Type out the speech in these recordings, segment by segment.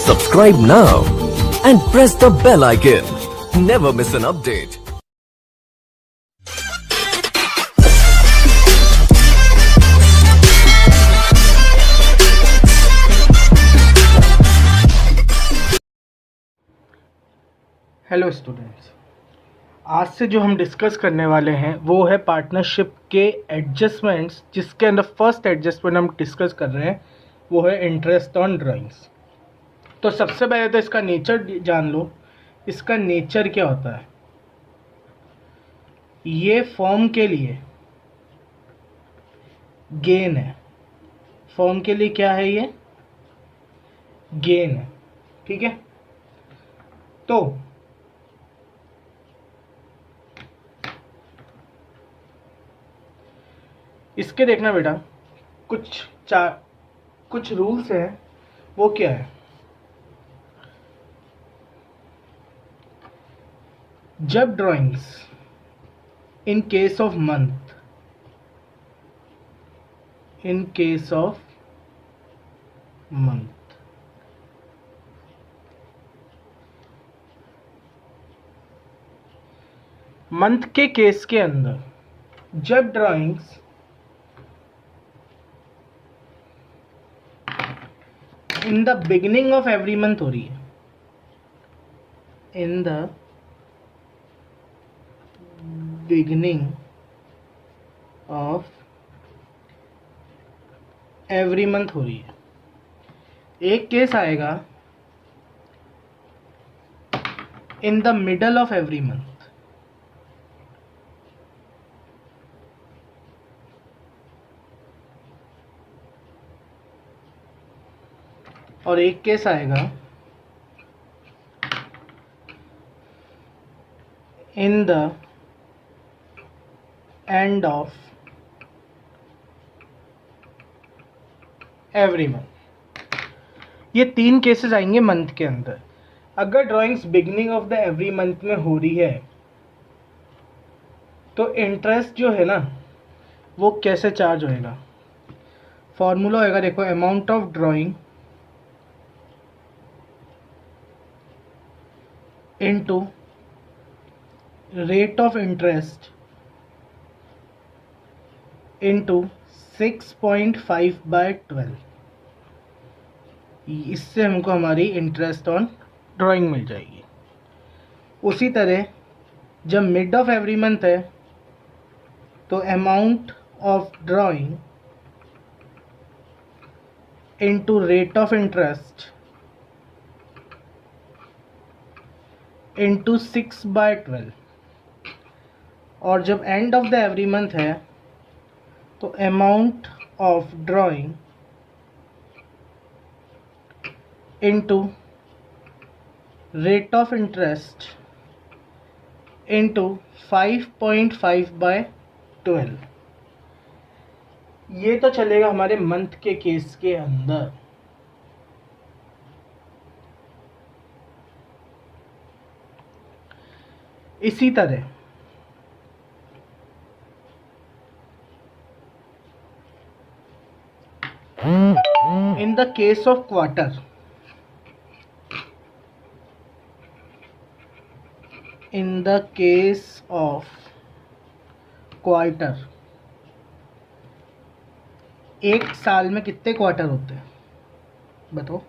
Subscribe now and press the bell icon. Never miss an update. Hello students, आज से जो हम discuss करने वाले हैं वो है पार्टनरशिप के एडजस्टमेंट्स, जिसके अंदर फर्स्ट एडजस्टमेंट हम डिस्कस कर रहे हैं वो है इंटरेस्ट ऑन ड्राइंग्स। तो सबसे पहले तो इसका नेचर जान लो। इसका नेचर क्या होता है? ये फर्म के लिए गेन है। फर्म के लिए क्या है? ये गेन है। ठीक है, तो इसके देखना बेटा, कुछ रूल्स हैं। वो क्या है? जब drawings in case of month month के केस के अंदर जब drawings in the beginning of every month हो रही है, in the beginning of every month हो रही है। एक केस आएगा in the middle of every month, और एक केस आएगा in the end of every month. ये तीन केसेस आएंगे मंथ के अंदर। अगर drawings beginning of the every month में हो रही है तो इंटरेस्ट जो है ना वो कैसे चार्ज होएगा? फॉर्मूला होएगा, देखो, amount of drawing into rate of interest into 6.5/12। इससे हमको हमारी इंटरेस्ट ऑन ड्राइंग मिल जाएगी। उसी तरह जब मिड ऑफ एवरी मंथ है तो amount of drawing into rate of interest into 6/12। और जब end of the every month है तो amount of drawing into rate of interest into 5.5/12। ये तो चलेगा हमारे मंथ के केस के अंदर। इसी तरह in the case of quarter, in the case of quarter, एक साल में कितने क्वार्टर होते हैं बताओ?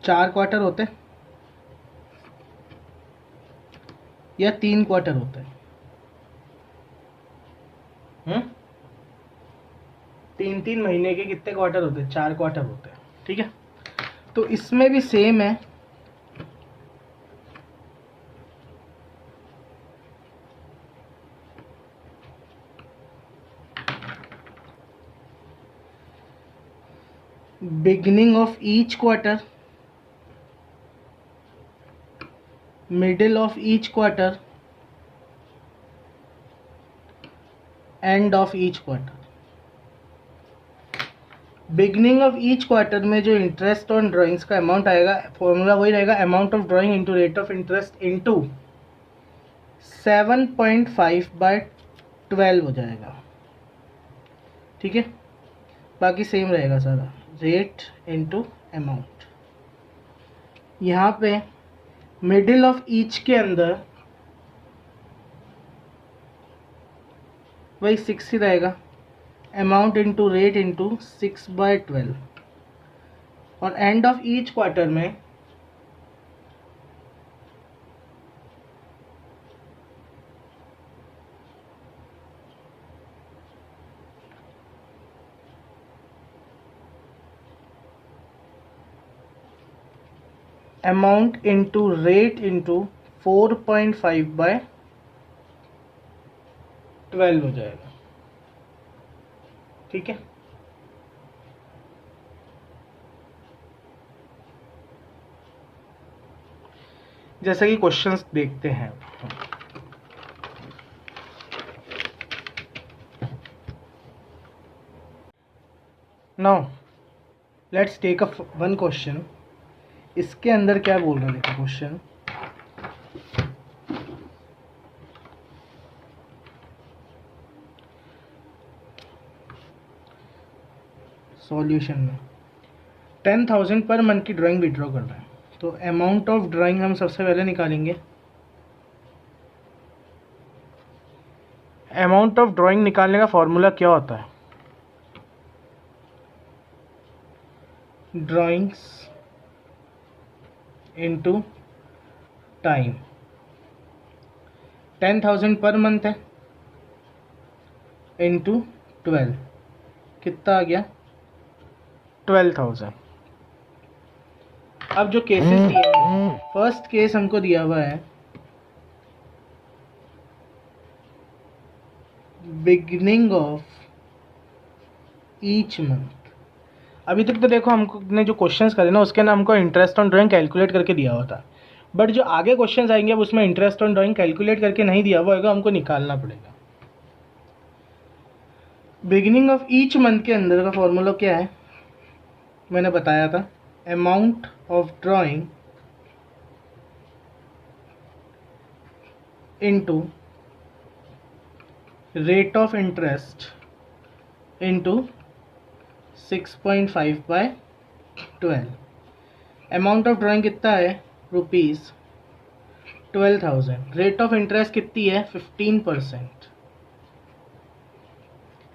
4 क्वार्टर होते हैं या 3 क्वार्टर होते हैं? 3 महीने के कितने क्वार्टर होते हैं? 4 क्वार्टर होते हैं। ठीक है, तो इसमें भी सेम है। Beginning of each quarter, middle of each quarter, and of each quarter. Beginning of each quarter में जो इंटरेस्ट ऑन ड्राइंग्स का अमाउंट आएगा, फॉर्मूला वही रहेगा, amount of drawing into rate of interest into 7.5/12 हो जाएगा। ठीक है, बाकी सेम रहेगा सारा। Rate into amount. यहाँ पे मिडिल ऑफ ईच के अंदर वही 6 ही रहेगा, अमाउंट इंटू रेट इंटू 6/12, और एंड ऑफ ईच क्वार्टर में अमाउंट इंटू रेट इंटू 4.5/12 हो जाएगा। ठीक है, जैसे कि क्वेश्चंस देखते हैं। Now let's take one question. इसके अंदर क्या बोल रहा है, देखो क्वेश्चन। सॉल्यूशन में 10,000 पर मंथ की ड्राइंग विड्रॉ कर रहा है, तो अमाउंट ऑफ ड्राइंग हम सबसे पहले निकालेंगे। अमाउंट ऑफ ड्राइंग निकालने का फॉर्मूला क्या होता है? Drawings into time. 10,000 per month है, इंटू 12, कितना आ गया? 12,000। अब जो केसेस दिए हैं, फर्स्ट केस हमको दिया हुआ है बिगिनिंग ऑफ ईच मंथ। अभी तक तो देखो हमको ने जो क्वेश्चंस करे ना, उसके अंदर हमको इंटरेस्ट ऑन ड्राइंग कैलकुलेट करके दिया हुआ था, बट जो आगे क्वेश्चंस आएंगे अब उसमें इंटरेस्ट ऑन ड्राइंग कैलकुलेट करके नहीं दिया हुआ होगा, हमको निकालना पड़ेगा। बिगिनिंग ऑफ ईच मंथ के अंदर का फॉर्मूला क्या है, मैंने बताया था, amount of drawing into rate of interest into 6.5/12। Amount of drawing कितना है? ₹12,000। रेट ऑफ इंटरेस्ट कितनी है? 15%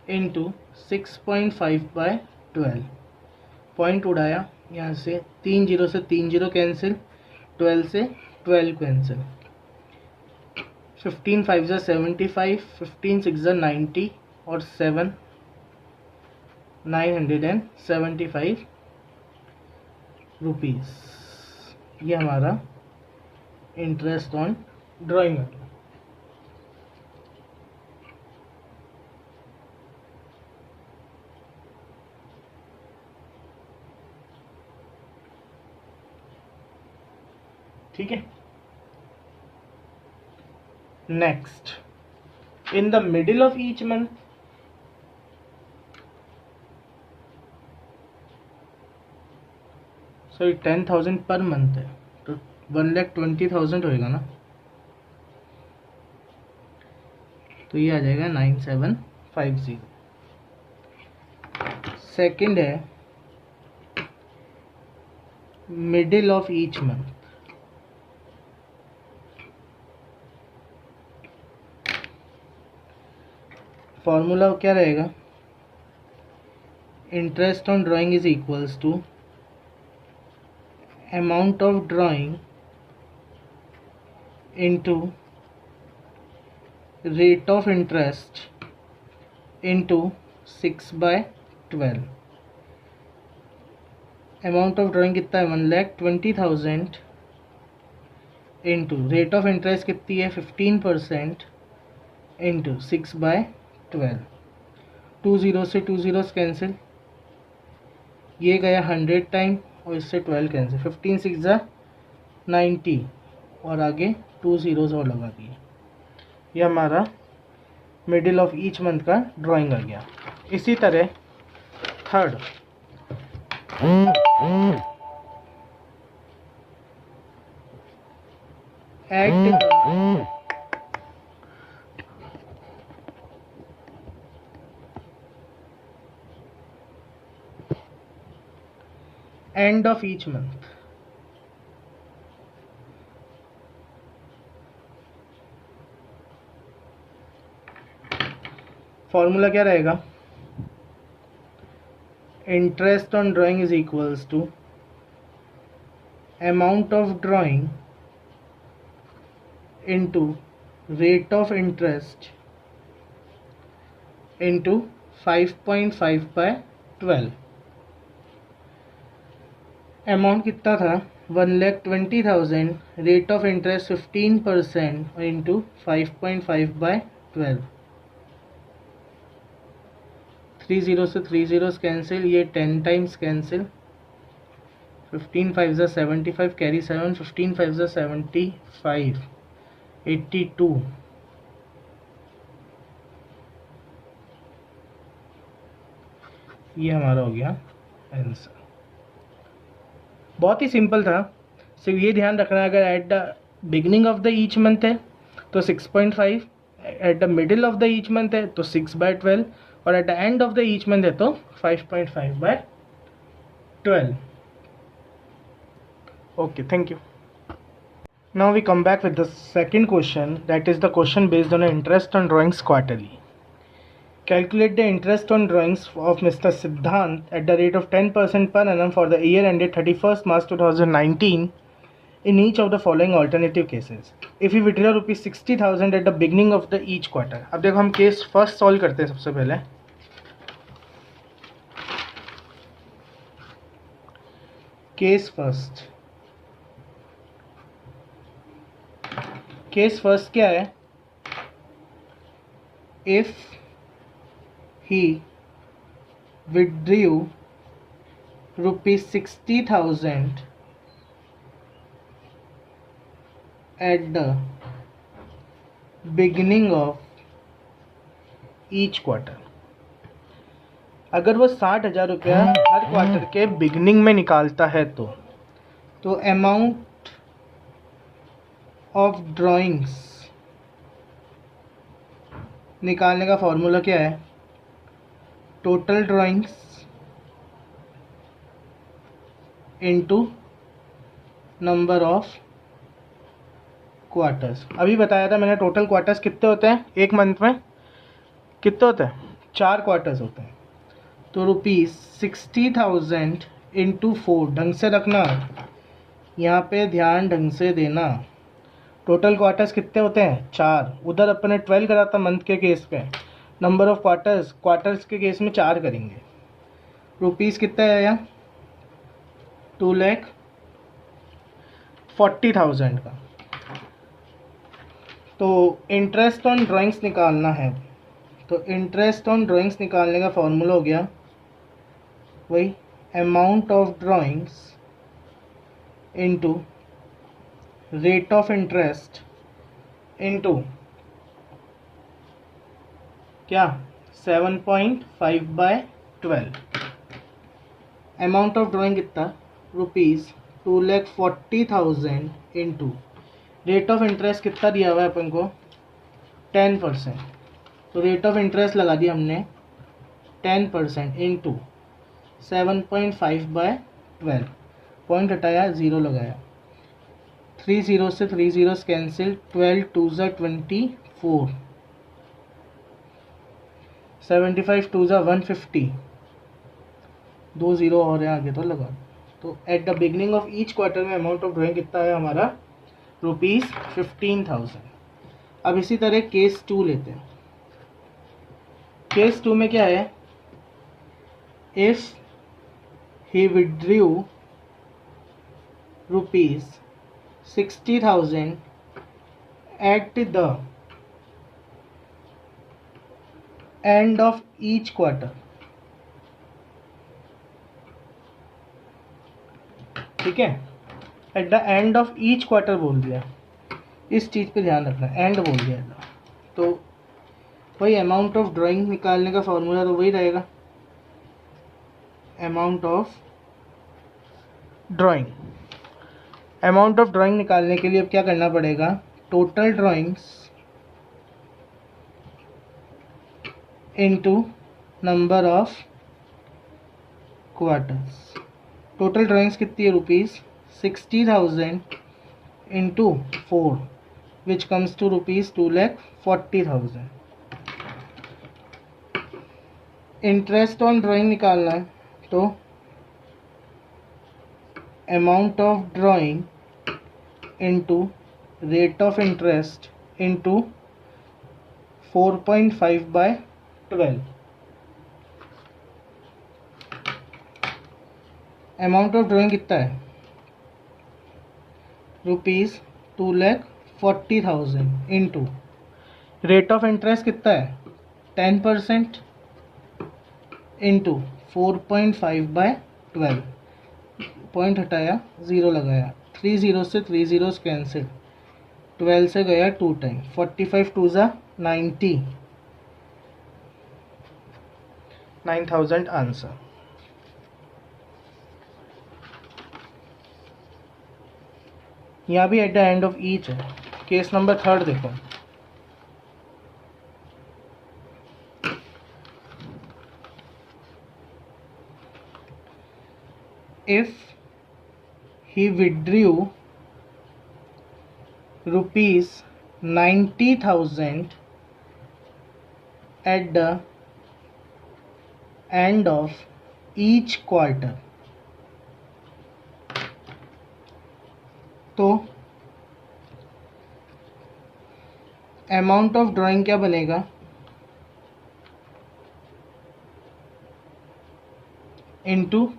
इंटू 6.5/12। पॉइंट उड़ाया यहाँ से, 3 जीरो से 3 जीरो कैंसिल, 12 से 12 कैंसिल, 15 5 ज़ा 75, 15 6 ज़ा 90, और 7 975 रुपीज़। ये हमारा इंटरेस्ट ऑन ड्राइंग है। ठीक है, next, in the middle of each month sorry 10,000 per month है, तो 1,20,000 होएगा ना, तो ये आ जाएगा 9750। सेकंड है middle of each month. Formula क्या रहेगा? Interest on drawing is equals to amount of drawing into rate of interest into 6/12। Amount of drawing कितना है? 1,20,000 इंटू रेट ऑफ इंटरेस्ट कितनी है? 15% इंटू 6/12। 2 जीरो से 2 जीरोस कैंसिल, ये गया 100 टाइम, और इससे 12 कैंसिल, 15 6 ज़ा 90, और आगे 2 जीरोस और लगा दिए। ये हमारा मिडिल ऑफ ईच मंथ का ड्राइंग आ गया। इसी तरह third, at end of each month. Formula क्या रहेगा? Interest on drawing is equals to amount of drawing into rate of interest into 5.5/12। Amount कितना था? 1,20,000, rate of interest 15% into 5.5/12। 3 zero से 3 जीरोस कैंसिल, ये 10 टाइम्स कैंसिल। 15 5 ज़ा 75, carry 7, 15 5 ज़ा 75, 82। ये हमारा हो गया आंसर। बहुत ही सिंपल था। सिर्फ ये ध्यान रखना, अगर at the beginning of the each month है तो 6.5, at the middle of the each month है तो 6/12, और at the end of the each month है तो 5.5/12। Okay, thank you. Now we come back with the second question, that is the question based on interest on drawings quarterly. Calculate the interest on drawings of Mr. Siddhant at the rate of 10% per annum for the year ended 31st March 2019 in each of the following alternative cases. If we withdraw rupees 60,000 at the beginning of the each quarter. अब देखो हम case first solve करते हैं सबसे पहले। Case first क्या है? If he withdrew rupees 60,000 at the beginning of each quarter। अगर वो 60,000 रुपया हर क्वार्टर के बिगनिंग में निकालता है तो अमाउंट ऑफ ड्राइंग्स निकालने का फॉर्मूला क्या है? Total drawings into number of quarters. अभी बताया था मैंने, टोटल क्वार्टर्स कितने होते हैं एक मंथ में? कितने होते हैं? 4 क्वार्टर्स होते हैं। तो रुपीज़ 60,000 इंटू 4, ढंग से रखना, यहाँ पे ध्यान ढंग से देना। टोटल क्वार्टर्स कितने होते हैं? 4। उधर अपने 12 करा था मंथ के केस पे। नंबर ऑफ क्वार्टर्स के केस में 4 करेंगे। रुपीज़ कितना आया? 2,40,000 का। तो इंटरेस्ट ऑन ड्राइंग्स निकालना है, तो इंटरेस्ट ऑन ड्राइंग्स निकालने का फॉर्मूला हो गया वही amount of drawings into rate of interest into क्या? 7.5/12। अमाउंट ऑफ ड्राइंग कितना? Rupees 2,40,000 into rate of interest कितना दिया हुआ है अपन को? 10%। तो रेट ऑफ इंटरेस्ट लगा दिया हमने 10% इंटू 7.5/12। पॉइंट हटाया, 0 लगाया। 3 जीरो से 3 जीरोस कैंसिल, 12 2 ज़ा 24, 75 2 ज़ा 150, 2 जीरो और है आगे तो लगा। तो at the beginning of each quarter में अमाउंट ऑफ ड्राइंग कितना है हमारा? रुपीज़ 15,000। अब इसी तरह केस 2 लेते हैं। केस 2 में क्या है? If he withdrew rupees 60,000 at the end of each quarter। ठीक है, at the end of each quarter बोल दिया, इस चीज़ पे ध्यान रखना, एंड बोल दिया था। तो वही अमाउंट ऑफ ड्राइंग निकालने का फॉर्मूला तो वही रहेगा, amount of drawing. Amount of drawing निकालने के लिए अब क्या करना पड़ेगा? Total drawings into number of quarters. Total drawings कितनी है ₹60,000 into 4 which comes to ₹2,40,000। Interest on drawing निकालना है तो amount of drawing into rate of interest into 4.5/12। Amount of drawing कितना है ₹2,40,000 इंटू रेट ऑफ इंटरेस्ट कितना है 10% इंटू 4.5/12। पॉइंट हटाया, ज़ीरो लगाया, 3 ज़ीरो से 3 ज़ीरोस कैंसिल, 12 से गया 2 टाइम, 45 2 ज़ा 90, 9,000 आंसर। यहाँ भी at the end of each है। केस नंबर 3 देखो। If he withdrew ₹90,000 at the end of each quarter, तो अमाउंट ऑफ ड्राइंग क्या बनेगा, इनटू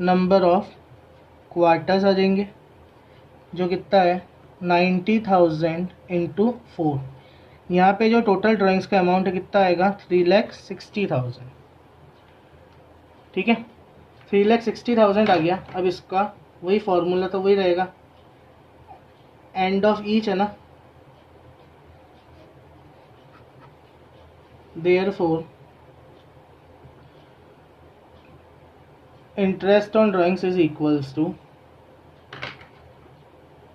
नंबर ऑफ क्वार्टर्स आ जाएंगे, जो कितना है 90,000 इंटू 4। यहाँ पे जो टोटल ड्राइंग्स का अमाउंट है कितना आएगा 3,60,000। ठीक है, 3,60,000 आ गया। अब इसका वही फॉर्मूला तो वही रहेगा, एंड ऑफ ईच है ना, therefore interest on drawings is equals to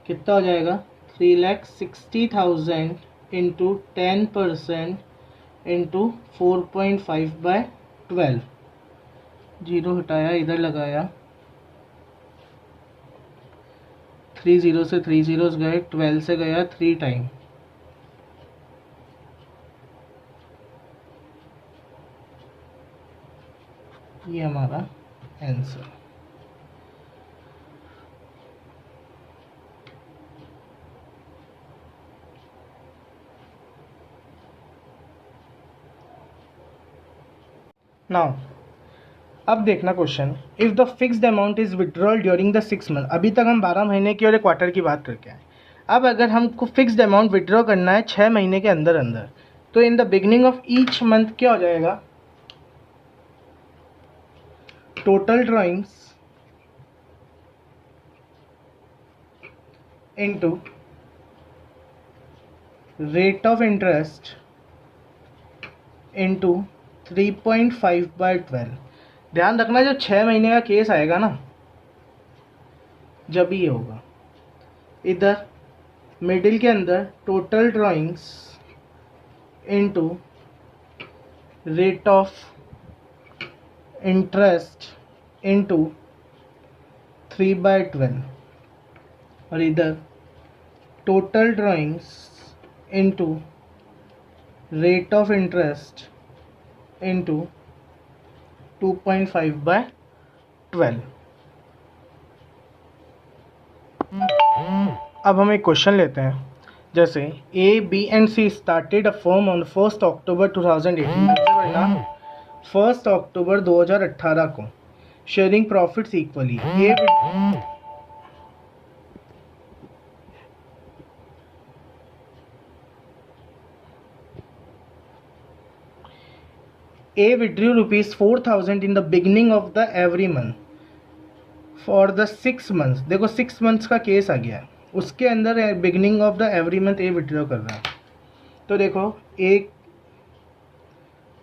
कितना हो जाएगा 3,60,000 इंटू 10% इंटू 4.5/12। जीरो हटाया, इधर लगाया, 3 ज़ीरो से 3 ज़ीरोस गए, 12 से गया 3 टाइम, ये हमारा आंसर। नाउ अब देखना question, if the fixed amount is withdrawal during the 6 month. अभी तक हम 12 महीने की और एक क्वार्टर की बात करके आए। अब अगर हमको फिक्स्ड अमाउंट विड्रॉ करना है 6 महीने के अंदर अंदर, तो in the beginning of each month क्या हो जाएगा, total drawings into rate of interest into 3.5/12। ध्यान रखना जो 6 महीने का केस आएगा ना, जब ये होगा, इधर मिडिल के अंदर total drawings into rate of interest into 3/12, और इधर total drawings into rate of interest into 2.5/12। अब हम एक क्वेश्चन लेते हैं, जैसे A B and C started a firm on 1 अक्टूबर 2018, 1 अक्टूबर 2018 को, sharing profits equally. A withdrew ₹4,000 in the beginning of the every month for the 6 months। देखो 6 months का case आ गया है, उसके अंदर beginning of the every month A withdraw कर रहा है। तो देखो ए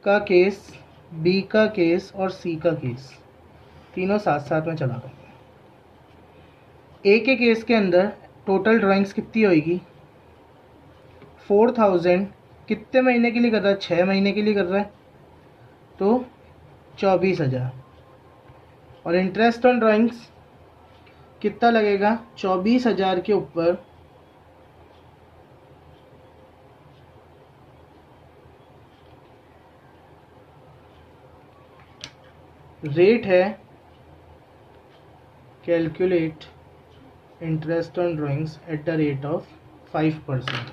का केस, बी का केस और सी का केस, तीनों साथ साथ में चला रहा है। ए के केस के अंदर टोटल ड्राइंग्स कितनी होगी 4,000, कितने महीने के लिए कर रहा है 6 महीने के लिए कर रहा है, तो 24,000 और इंटरेस्ट ऑन ड्राइंग्स कितना लगेगा, 24,000 के ऊपर रेट है, calculate interest on drawings at the rate of 5%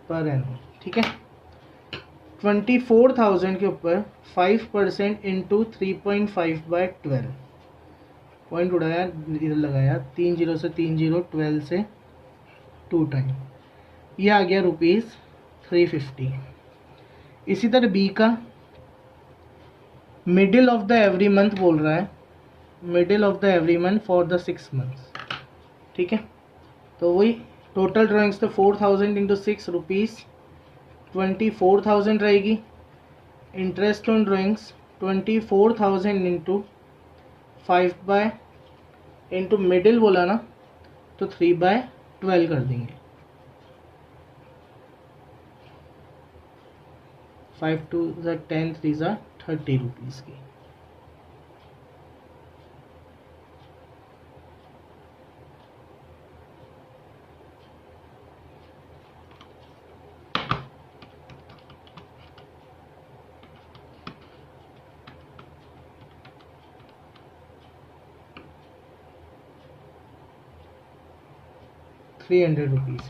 per annum, ठीक है। 24,000 के ऊपर 5% इंटू 3.5/12, पॉइंट उड़ाया इधर लगाया, 3 जीरो से 3 जीरो, 12 से 2 टाइम, ये आ गया ₹350। इसी तरह बी का middle of the every month बोल रहा है, middle of the every month for the 6 months, ठीक है। तो वही टोटल ड्राइंग्स तो 4,000 इंटू 6 रुपीज़ 24,000 रहेगी। Interest on drawings 24,000 into 5 into middle बोला ना, तो 3/12 कर देंगे। 5 2 10 3 30 रुपीज़ की। ₹300।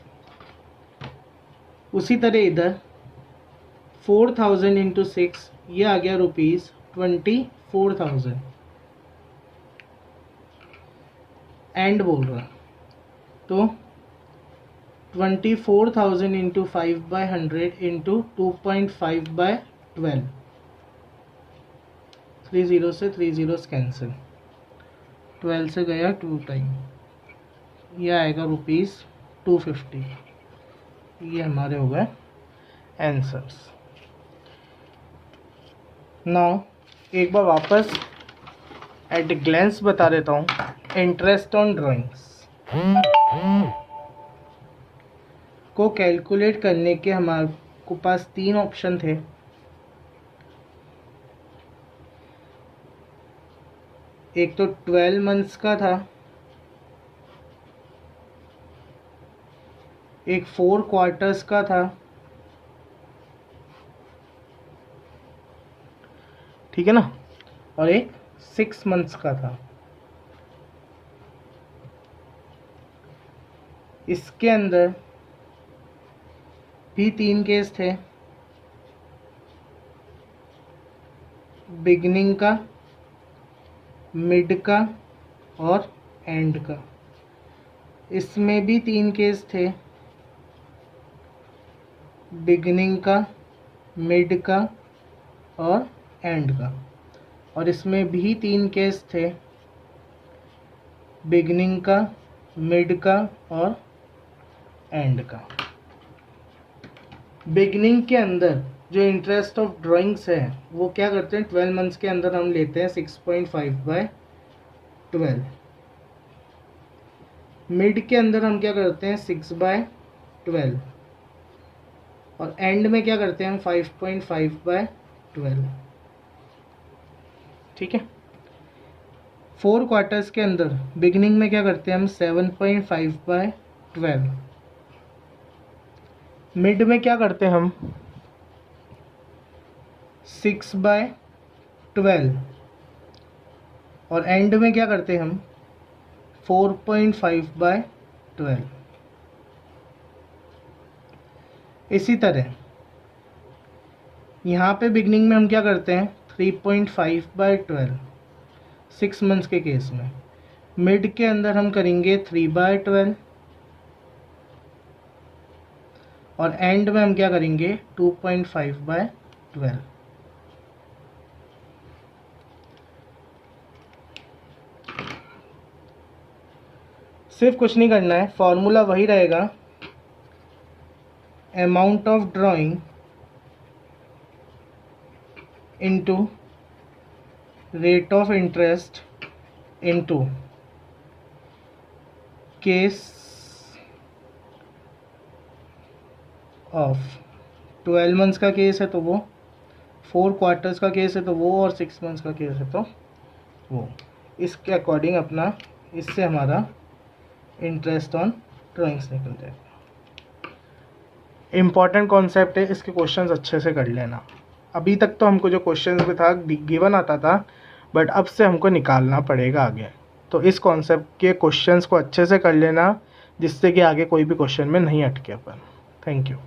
उसी तरह इधर 4,000 इंटू 6, ये आ गया ₹24,000 एंड बोल रहा, तो 24,000 इंटू 5/100 इंटू 2.5/12, 3 जीरो से 3 जीरोस कैंसिल, 12 से गया 2 टाइम, ये आएगा ₹250। ये हमारे हो गए आंसर्स। नाउ एक बार वापस एट ग्लैंस बता देता हूँ, इंटरेस्ट ऑन ड्राइंग्स को कैलकुलेट करने के हमारे को पास 3 ऑप्शन थे। एक तो 12 मंथ्स का था, एक 4 क्वार्टर्स का था, ठीक है ना, और एक 6 मंथ्स का था। इसके अंदर भी 3 केस थे, बिगनिंग का, मिड का और एंड का। इसमें भी 3 केस थे, बिगनिंग का, मिड का और एंड का। और इसमें भी 3 केस थे, बिगनिंग का, मिड का और एंड का। बिगनिंग के अंदर जो इंटरेस्ट ऑफ ड्राइंग्स है वो क्या करते हैं, 12 मंथ्स के अंदर हम लेते हैं 6.5/12। मिड के अंदर हम क्या करते हैं 6/12, और एंड में क्या करते हैं हम 5.5/12, ठीक है। 4 क्वार्टर्स के अंदर बिगनिंग में क्या करते हैं हम 7.5/12, मिड में क्या करते हैं हम 6/12, और एंड में क्या करते हैं हम 4.5/12। इसी तरह यहाँ पे बिगनिंग में हम क्या करते हैं 3.5/12 6 मंथ्स के केस में, मिड के अंदर हम करेंगे 3/12, और एंड में हम क्या करेंगे 2.5/12। सिर्फ कुछ नहीं करना है, फॉर्मूला वही रहेगा, amount of drawing into rate of interest into case of 12 months का केस है तो वो 4 क्वार्टर्स का केस है तो वो, और 6 मंथ्स का केस है तो वो। इसके अकॉर्डिंग अपना, इससे हमारा इंटरेस्ट ऑन ड्राइंग्स निकल जाएगा। इम्पॉर्टेंट कॉन्सेप्ट है, इसके क्वेश्चंस अच्छे से कर लेना। अभी तक तो हमको जो क्वेश्चंस में था गिवन आता था, बट अब से हमको निकालना पड़ेगा आगे। तो इस कॉन्सेप्ट के क्वेश्चंस को अच्छे से कर लेना, जिससे कि आगे कोई भी क्वेश्चन में नहीं अटके अपन। Thank you.